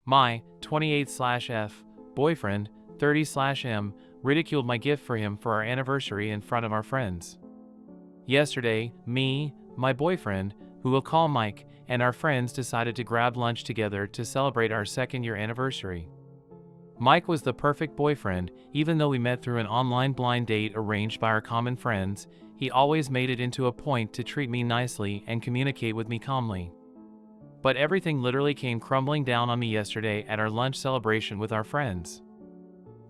My 28/F boyfriend, 30/M, ridiculed my gift for him for our anniversary in front of our friends. Yesterday, me, my boyfriend, who we'll call Mike, and our friends decided to grab lunch together to celebrate our second-year anniversary. Mike was the perfect boyfriend. Even though we met through an online blind date arranged by our common friends, he always made it into a point to treat me nicely and communicate with me calmly. But everything literally came crumbling down on me yesterday at our lunch celebration with our friends.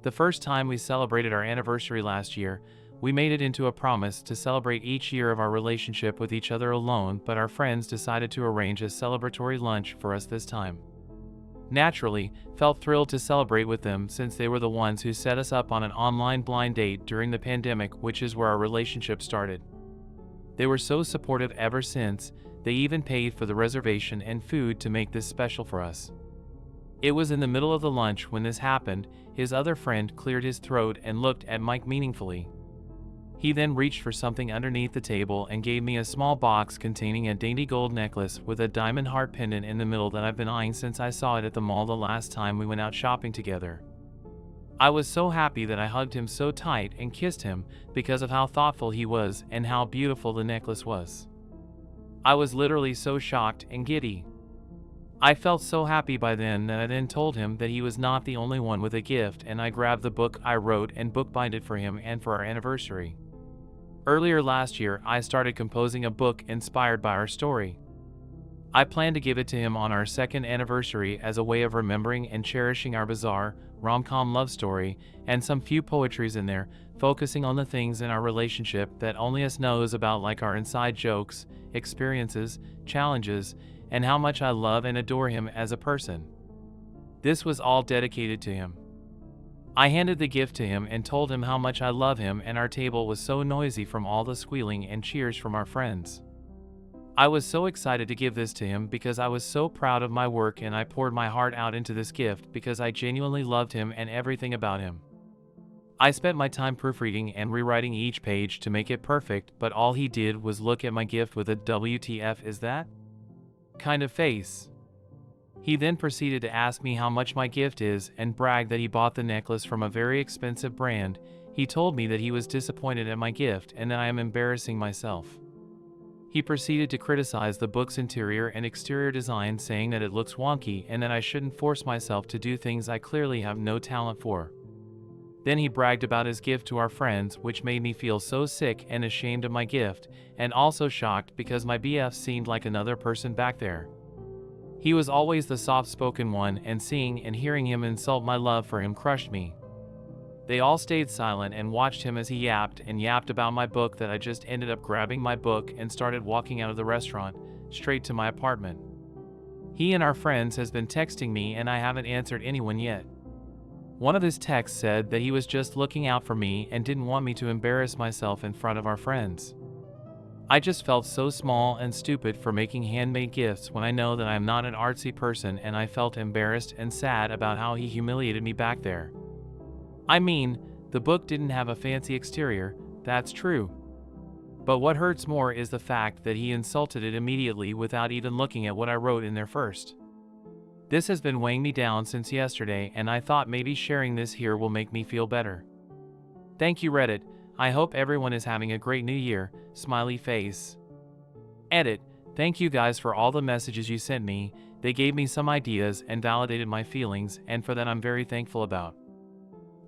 The first time we celebrated our anniversary last year, we made it into a promise to celebrate each year of our relationship with each other alone, but our friends decided to arrange a celebratory lunch for us this time. Naturally, felt thrilled to celebrate with them since they were the ones who set us up on an online blind date during the pandemic, which is where our relationship started. They were so supportive ever since. They even paid for the reservation and food to make this special for us. It was in the middle of the lunch when this happened. His other friend cleared his throat and looked at Mike meaningfully. He then reached for something underneath the table and gave me a small box containing a dainty gold necklace with a diamond heart pendant in the middle that I've been eyeing since I saw it at the mall the last time we went out shopping together. I was so happy that I hugged him so tight and kissed him because of how thoughtful he was and how beautiful the necklace was. I was literally so shocked and giddy. I felt so happy by then that I then told him that he was not the only one with a gift, and I grabbed the book I wrote and bookbinded for him and for our anniversary. Earlier last year, I started composing a book inspired by our story. I plan to give it to him on our second anniversary as a way of remembering and cherishing our bizarre, rom-com love story, and some few poetries in there, focusing on the things in our relationship that only us knows about, like our inside jokes, experiences, challenges, and how much I love and adore him as a person. This was all dedicated to him. I handed the gift to him and told him how much I love him, and our table was so noisy from all the squealing and cheers from our friends. I was so excited to give this to him because I was so proud of my work, and I poured my heart out into this gift because I genuinely loved him and everything about him. I spent my time proofreading and rewriting each page to make it perfect, but all he did was look at my gift with a "WTF is that?" kind of face. He then proceeded to ask me how much my gift is and bragged that he bought the necklace from a very expensive brand. He told me that he was disappointed at my gift and that I am embarrassing myself. He proceeded to criticize the book's interior and exterior design, saying that it looks wonky and that I shouldn't force myself to do things I clearly have no talent for. Then he bragged about his gift to our friends, which made me feel so sick and ashamed of my gift, and also shocked because my BF seemed like another person back there. He was always the soft-spoken one, and seeing and hearing him insult my love for him crushed me. They all stayed silent and watched him as he yapped and yapped about my book that I just ended up grabbing my book and started walking out of the restaurant, straight to my apartment. He and our friends has been texting me and I haven't answered anyone yet. One of his texts said that he was just looking out for me and didn't want me to embarrass myself in front of our friends. I just felt so small and stupid for making handmade gifts when I know that I am not an artsy person, and I felt embarrassed and sad about how he humiliated me back there. I mean, the book didn't have a fancy exterior, that's true. But what hurts more is the fact that he insulted it immediately without even looking at what I wrote in there first. This has been weighing me down since yesterday, and I thought maybe sharing this here will make me feel better. Thank you, Reddit. I hope everyone is having a great new year. Smiley face. Edit. Thank you guys for all the messages you sent me. They gave me some ideas and validated my feelings, and for that I'm very thankful about.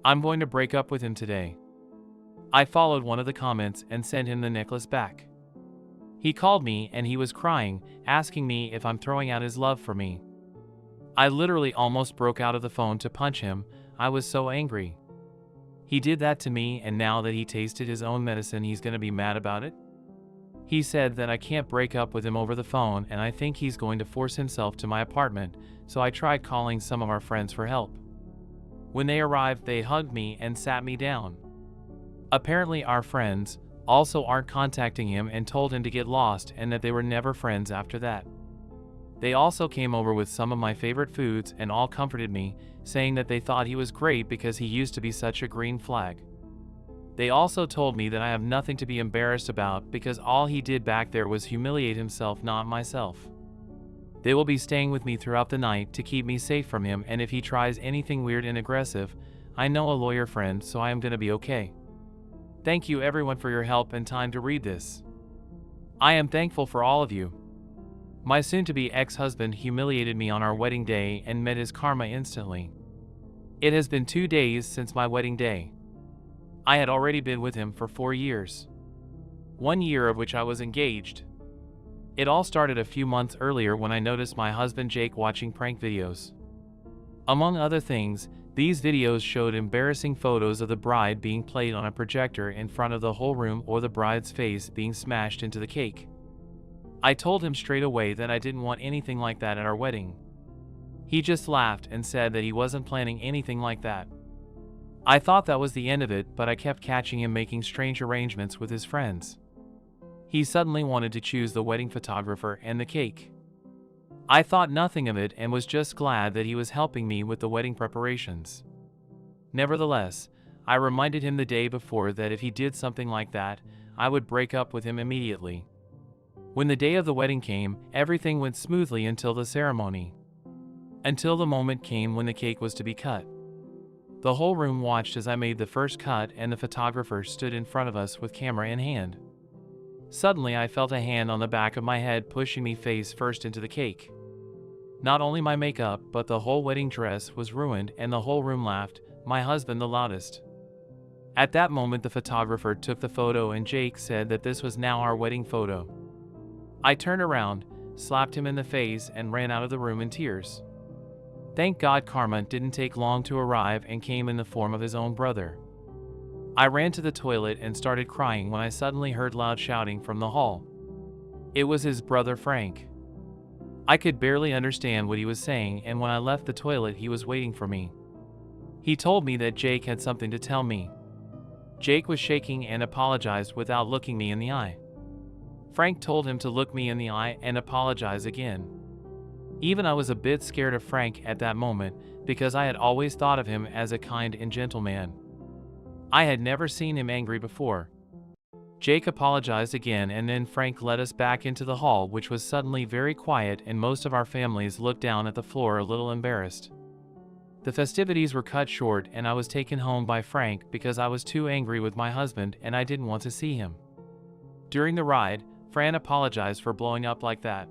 I'm going to break up with him today. I followed one of the comments and sent him the necklace back. He called me and he was crying, asking me if I'm throwing out his love for me. I literally almost broke out of the phone to punch him. I was so angry. He did that to me, and now that he tasted his own medicine, he's gonna be mad about it? He said that I can't break up with him over the phone, and I think he's going to force himself to my apartment, so I tried calling some of our friends for help. When they arrived, they hugged me and sat me down. Apparently our friends also aren't contacting him and told him to get lost and that they were never friends after that. They also came over with some of my favorite foods and all comforted me, saying that they thought he was great because he used to be such a green flag. They also told me that I have nothing to be embarrassed about because all he did back there was humiliate himself, not myself. They will be staying with me throughout the night to keep me safe from him, and if he tries anything weird and aggressive, I know a lawyer friend, so I am gonna be okay. Thank you everyone for your help and time to read this. I am thankful for all of you. My soon-to-be ex-husband humiliated me on our wedding day and met his karma instantly. It has been 2 days since my wedding day. I had already been with him for 4 years. 1 year of which I was engaged. It all started a few months earlier when I noticed my husband Jake watching prank videos. Among other things, these videos showed embarrassing photos of the bride being played on a projector in front of the whole room or the bride's face being smashed into the cake. I told him straight away that I didn't want anything like that at our wedding. He just laughed and said that he wasn't planning anything like that. I thought that was the end of it, but I kept catching him making strange arrangements with his friends. He suddenly wanted to choose the wedding photographer and the cake. I thought nothing of it and was just glad that he was helping me with the wedding preparations. Nevertheless, I reminded him the day before that if he did something like that, I would break up with him immediately. When the day of the wedding came, everything went smoothly until the ceremony. Until the moment came when the cake was to be cut. The whole room watched as I made the first cut and the photographer stood in front of us with camera in hand. Suddenly I felt a hand on the back of my head pushing me face first into the cake. Not only my makeup, but the whole wedding dress was ruined and the whole room laughed, my husband the loudest. At that moment the photographer took the photo and Jake said that this was now our wedding photo. I turned around, slapped him in the face and ran out of the room in tears. Thank God karma didn't take long to arrive and came in the form of his own brother. I ran to the toilet and started crying when I suddenly heard loud shouting from the hall. It was his brother Frank. I could barely understand what he was saying, and when I left the toilet he was waiting for me. He told me that Jake had something to tell me. Jake was shaking and apologized without looking me in the eye. Frank told him to look me in the eye and apologize again. Even I was a bit scared of Frank at that moment because I had always thought of him as a kind and gentle man. I had never seen him angry before. Jake apologized again and then Frank led us back into the hall, which was suddenly very quiet, and most of our families looked down at the floor a little embarrassed. The festivities were cut short and I was taken home by Frank because I was too angry with my husband and I didn't want to see him. During the ride, Fran apologized for blowing up like that.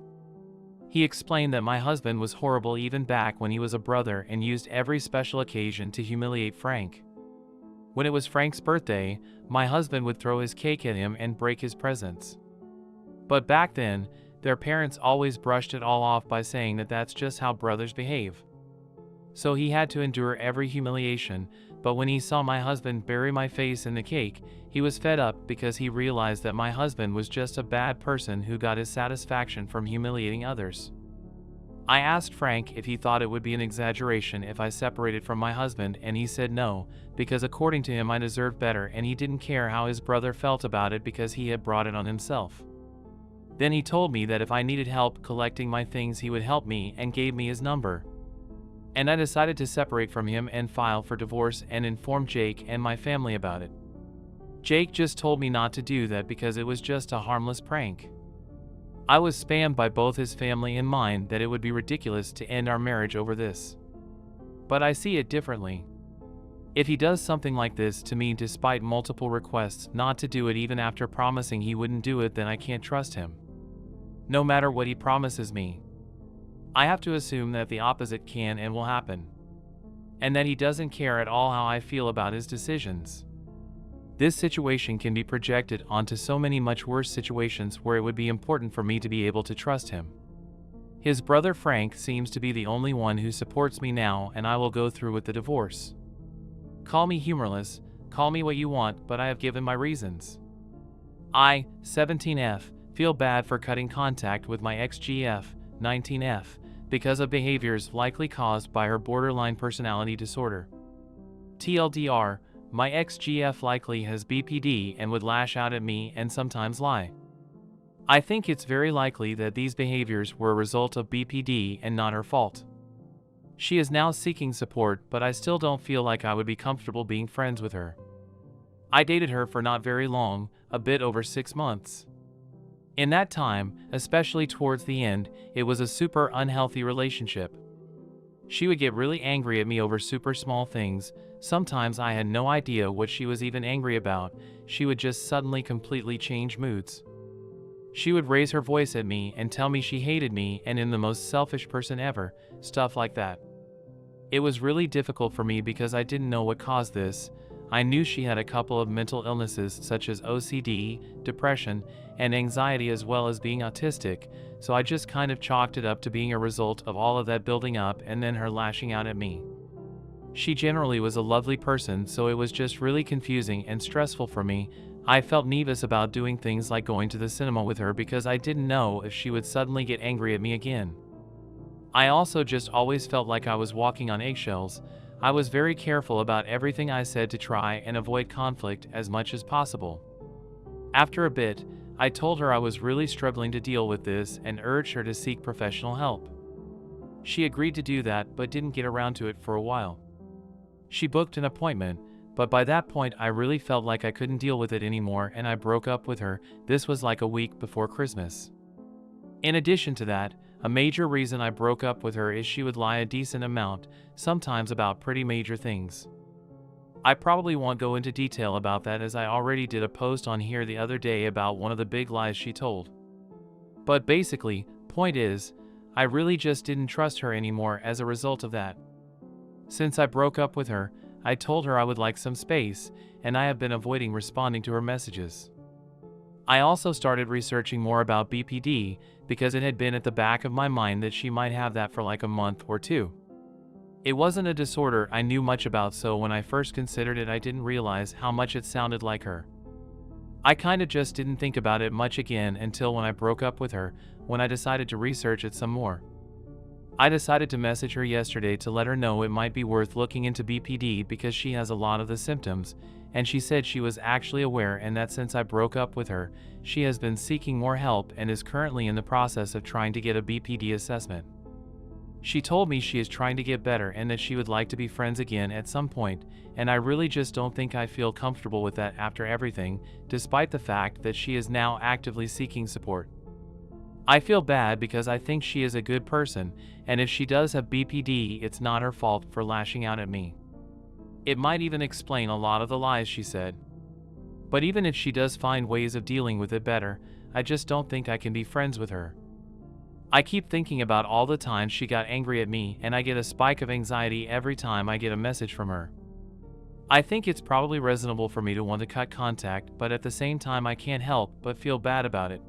He explained that my husband was horrible even back when he was a brother and used every special occasion to humiliate Frank. When it was Frank's birthday, my husband would throw his cake at him and break his presents. But back then, their parents always brushed it all off by saying that that's just how brothers behave. So he had to endure every humiliation, but when he saw my husband bury my face in the cake, he was fed up because he realized that my husband was just a bad person who got his satisfaction from humiliating others. I asked Frank if he thought it would be an exaggeration if I separated from my husband, and he said no, because according to him I deserved better and he didn't care how his brother felt about it because he had brought it on himself. Then he told me that if I needed help collecting my things he would help me and gave me his number. And I decided to separate from him and file for divorce and inform Jake and my family about it. Jake just told me not to do that because it was just a harmless prank. I was spammed by both his family and mine that it would be ridiculous to end our marriage over this. But I see it differently. If he does something like this to me despite multiple requests not to do it even after promising he wouldn't do it, then I can't trust him. No matter what he promises me. I have to assume that the opposite can and will happen. And that he doesn't care at all how I feel about his decisions. This situation can be projected onto so many much worse situations where it would be important for me to be able to trust him. His brother Frank seems to be the only one who supports me now, and I will go through with the divorce. Call me humorless, call me what you want, but I have given my reasons. I, 17F, feel bad for cutting contact with my ex-GF, 19F, because of behaviors likely caused by her borderline personality disorder. TLDR, my ex-GF likely has BPD and would lash out at me and sometimes lie. I think it's very likely that these behaviors were a result of BPD and not her fault. She is now seeking support, but I still don't feel like I would be comfortable being friends with her. I dated her for not very long, a bit over 6 months. In that time, especially towards the end, it was a super unhealthy relationship. She would get really angry at me over super small things. Sometimes I had no idea what she was even angry about. She would just suddenly completely change moods. She would raise her voice at me and tell me she hated me and am the most selfish person ever, stuff like that. It was really difficult for me because I didn't know what caused this. I knew she had a couple of mental illnesses such as OCD, depression, and anxiety, as well as being autistic, so I just kind of chalked it up to being a result of all of that building up and then her lashing out at me. She generally was a lovely person, so it was just really confusing and stressful for me. I felt nervous about doing things like going to the cinema with her because I didn't know if she would suddenly get angry at me again. I also just always felt like I was walking on eggshells. I was very careful about everything I said to try and avoid conflict as much as possible. After a bit, I told her I was really struggling to deal with this and urged her to seek professional help. She agreed to do that but didn't get around to it for a while. She booked an appointment, but by that point I really felt like I couldn't deal with it anymore and I broke up with her. This was like a week before Christmas. In addition to that, a major reason I broke up with her is she would lie a decent amount, sometimes about pretty major things. I probably won't go into detail about that as I already did a post on here the other day about one of the big lies she told. But basically, point is, I really just didn't trust her anymore as a result of that. Since I broke up with her, I told her I would like some space, and I have been avoiding responding to her messages. I also started researching more about BPD because it had been at the back of my mind that she might have that for like a month or two. It wasn't a disorder I knew much about, so when I first considered it I didn't realize how much it sounded like her. I kinda just didn't think about it much again until when I broke up with her, when I decided to research it some more. I decided to message her yesterday to let her know it might be worth looking into BPD because she has a lot of the symptoms, and she said she was actually aware and that since I broke up with her, she has been seeking more help and is currently in the process of trying to get a BPD assessment. She told me she is trying to get better and that she would like to be friends again at some point, and I really just don't think I feel comfortable with that after everything, despite the fact that she is now actively seeking support. I feel bad because I think she is a good person, and if she does have BPD, it's not her fault for lashing out at me. It might even explain a lot of the lies she said. But even if she does find ways of dealing with it better, I just don't think I can be friends with her. I keep thinking about all the times she got angry at me, and I get a spike of anxiety every time I get a message from her. I think it's probably reasonable for me to want to cut contact, but at the same time I can't help but feel bad about it.